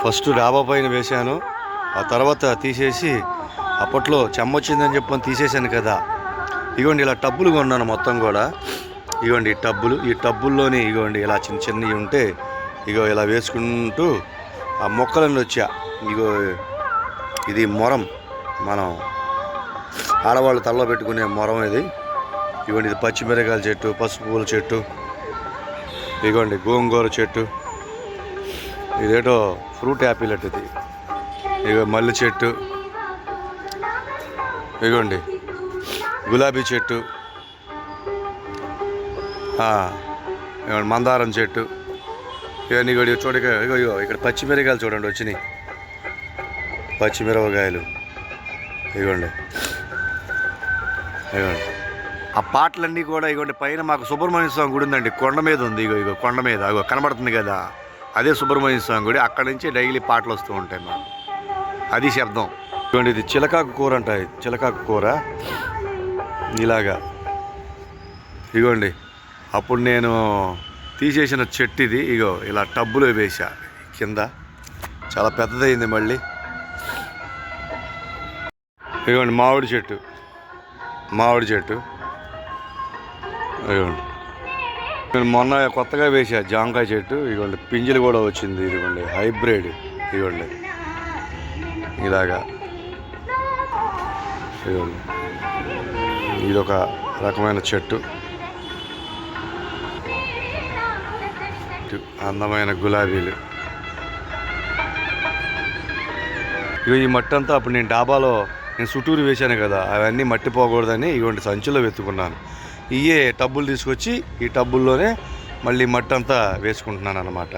First డాబా పైన వేశాను, ఆ తర్వాత తీసేసి అప్పట్లో చెమ్మొచ్చిందని చెప్పని తీసేశాను కదా. ఇగోండి ఇలా టబ్బులు కొన్నాను మొత్తం కూడా. ఇగోండి ఈ టబ్బుల్లోని ఇగోండి ఇలా చిన్న చిన్నవి ఉంటే ఇగో ఇలా వేసుకుంటూ ఆ మొక్కలన్నీ వచ్చా. ఇగో ఇది మొరం, మనం ఆడవాళ్ళు తలలో పెట్టుకునే మొరం ఇది. ఇగోండి ఇది పచ్చిమిరకాయల చెట్టు, పసుపు పూల చెట్టు, ఇగోండి గోంగూర చెట్టు, ఇదేటో ఫ్రూట్ యాపిల్ అట్ ఇది. ఇగో మల్లి చెట్టు, ఇగోండి గులాబీ చెట్టు, ఇగోండి మందారం చెట్టు. ఇవన్నీ కూడా చూడక ఇగో ఇక్కడ పచ్చిమిరకాయలు చూడండి వచ్చినాయి, పచ్చిమిరపకాయలు. ఇగోండి ఆ పాటలన్నీ కూడా ఇగోండి పైన మాకు సుబ్రహ్మణ్య స్వామి గుడి ఉందండి, కొండ మీద ఉంది. ఇగో కొండ మీద అగో కనబడుతుంది కదా, అదే సుబ్రహ్మణ్య స్వామి గుడి. అక్కడి నుంచి డైలీ పాటలు వస్తూ ఉంటాయి మాకు, అది శబ్దం. ఇగోండి ఇది చిలకాకు కూర అంట, చిలకాకు కూర ఇలాగా. ఇగోండి అప్పుడు నేను తీసేసిన చెట్టు ఇది. ఇగో ఇలా టబ్బులో వేసా కింద, చాలా పెద్దదైంది మళ్ళీ. ఇగోండి మామిడి చెట్టు, ఇదిగోండి నేను మొన్న కొత్తగా వేసా జాంకాయ చెట్టు. ఇదిగోండి పింజలు కూడా వచ్చింది, ఇదిగోండి హైబ్రిడ్. ఇదిగోండి ఇలాగా, ఇదిగోండి ఇదొక రకమైన చెట్టు, అందమైన గులాబీలు. ఇక ఈ మట్టి అంతా అప్పుడు నేను డాబాలో నేను చుట్టూరు వేశాను కదా, అవన్నీ మట్టి పోకూడదని ఇటువంటి సంచుల్లో వెతుకున్నాను. ఇవే టబ్బులు తీసుకొచ్చి ఈ టబ్బుల్లోనే మళ్ళీ మట్టి అంతా వేసుకుంటున్నాను అన్నమాట.